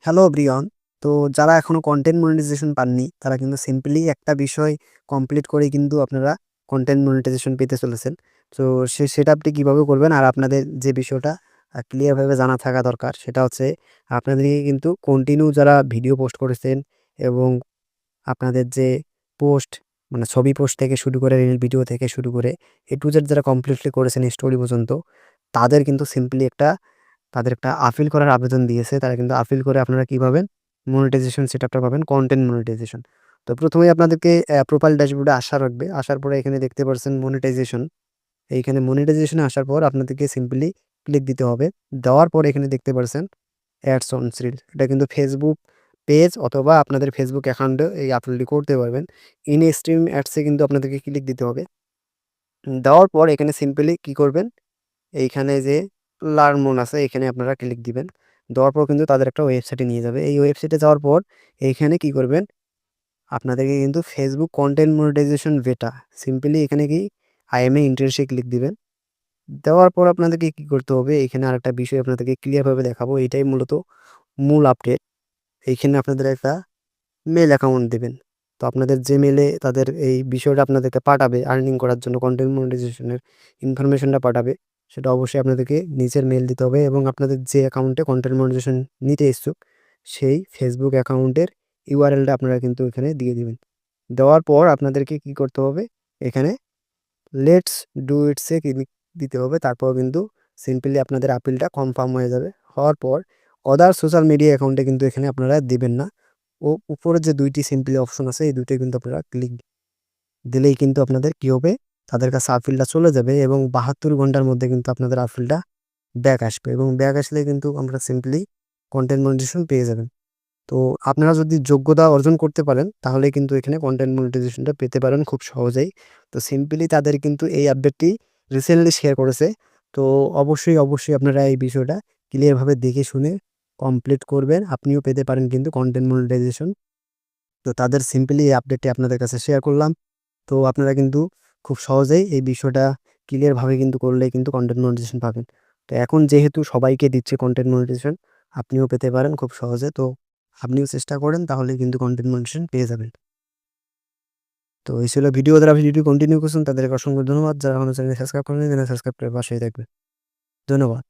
Hello Brian. তো যারা এখনো কন্টেন্ট মনিটাইজেশন পাননি তারা কিন্তু সিম্পলি একটা বিষয় কমপ্লিট করেই কিন্তু আপনারা কন্টেন্ট মনিটাইজেশন পেতে চলেছেন। তো সেটা আপনি কিভাবে করবেন? আর আপনাদের যে বিষয়টা ক্লিয়ারভাবে জানা থাকা দরকার সেটা হচ্ছে আপনাদেরকে কিন্তু কন্টিনিউ যারা ভিডিও পোস্ট করেছেন এবং আপনাদের যে পোস্ট মানে ছবি পোস্ট থেকে শুরু করে রিল ভিডিও থেকে শুরু করে এ টু জেড যারা কমপ্লিটলি করেছেন স্টোরি পর্যন্ত তাদের কিন্তু সিম্পলি তাদের একটা আপিল করার আবেদন দিয়েছে। তারা কিন্তু আপিল করে আপনারা কি পাবেন? মনিটাইজেশন সেটআপটা পাবেন, কনটেন্ট মনিটাইজেশন। তো ১ম এই আপনাদেরকে প্রোফাইল ড্যাশবোর্ডে আসা লাগবে। আসার পরে এখানে দেখতে পারছেন মনিটাইজেশন। এইখানে মনিটাইজেশন এ আসার পর আপনাদেরকে সিম্পলি ক্লিক দিতে হবে। দেওয়ার পর এখানে দেখতে পারছেন অ্যাডস অন রিল। এটা কিন্তু Facebook পেজ অথবা আপনাদের Facebook অ্যাকাউন্টে এই আপলোডটি করতে পারবেন। ইন স্ট্রিম অ্যাডস এ কিন্তু আপনাদেরকে ক্লিক দিতে হবে। দেওয়ার পর এখানে সিম্পলি কি করবেন? এইখানে যে লার্ন মোর আছে এখানে আপনারা ক্লিক দিবেন। দেওয়ার পর কিন্তু তাদের একটা ওয়েবসাইটে নিয়ে যাবে। এই ওয়েবসাইটে যাওয়ার পর এইখানে কি করবেন? আপনাদেরকে কিন্তু Facebook কনটেন্ট মনিটাইজেশন বেটা সিম্পলি এখানে কি আই এম এ ইন্টারেস্টে ক্লিক দিবেন। দেওয়ার পর আপনাদেরকে কি করতে হবে? এখানে আরেকটা বিষয় আপনাদেরকে ক্লিয়ারভাবে দেখাবো। এটাই মূলত মূল আপডেট। এইখানে আপনাদের একটা মেইল অ্যাকাউন্ট দিবেন। তো আপনাদের যে মেইলে তাদের এই বিষয়টা আপনাদেরকে পাঠাবে আর্নিং করার জন্য কনটেন্ট মনিটাইজেশনের ইনফরমেশনটা পাঠাবে, সেটা অবশ্যই আপনাদেরকে নিজের মেইল দিতে হবে এবং আপনাদের যে অ্যাকাউন্টে কনটেন্ট মনিটাইজেশন নিতে ইচ্ছুক, সেই Facebook অ্যাকাউন্টের URL-টা আপনারা কিন্তু এখানে দিয়ে দিবেন। দেওয়ার পর আপনাদেরকে কি করতে হবে? এখানে let's do it's a click দিতে হবে। তারপর কিন্তু সিম্পলি আপনাদের আপিলটা কনফার্ম হয়ে যাবে। হওয়ার পর অদার সোশ্যাল মিডিয়া অ্যাকাউন্টে কিন্তু এখানে আপনারা দিবেন না। উপরে যে ২ টি সিম্পলি অপশন আছে এই ২ টাই কিন্তু আপনারা ক্লিক দিলেই কিন্তু আপনাদের কি হবে? তাদের কাছে আপিলটা চলে যাবে এবং ৭২ ঘন্টার মধ্যে কিন্তু আপনাদের আপিলটা ব্যাক আসবে এবং ব্যাক আসলে কিন্তু আমরা সিম্পলি কনটেন্ট মনিটাইজেশন পেয়ে যাবেন। তো আপনারা যদি যোগ্যতা অর্জন করতে পারেন তাহলে কিন্তু এখানে কনটেন্ট মনিটাইজেশনটা পেতে পারেন খুব সহজেই। তো সিম্পলি তাদের কিন্তু এই আপডেটটি রিসেন্টলি শেয়ার করেছে। তো অবশ্যই আপনারা এই বিষয়টা ক্লিয়ারভাবে দেখে শুনে কমপ্লিট করবেন। আপনিও পেতে পারেন কিন্তু কনটেন্ট মনিটাইজেশন। তো তাদের সিম্পলি এই আপডেটটি আপনাদের কাছে শেয়ার করলাম। তো আপনারা কিন্তু খুব সহজেই এই বিষয়টা ক্লিয়ারভাবে কিন্তু করলেই কিন্তু কনটেন্ট মনিটাইজেশন পাবেন। তো এখন যেহেতু সবাইকে দিচ্ছে কনটেন্ট মনিটাইজেশন, আপনিও পেতে পারেন খুব সহজে। তো আপনিও চেষ্টা করেন তাহলেই কিন্তু কনটেন্ট মনিটাইজেশন পেয়ে যাবেন। তো এই ছিল ভিডিও, যারা ভিডিওটি কন্টিনিউ করছেন তাদেরকে অসংখ্য ধন্যবাদ। যারা এখনো চ্যানেলটি সাবস্ক্রাইব করেনি তারা সাবস্ক্রাইব করে পাশেই থাকবেন। ধন্যবাদ।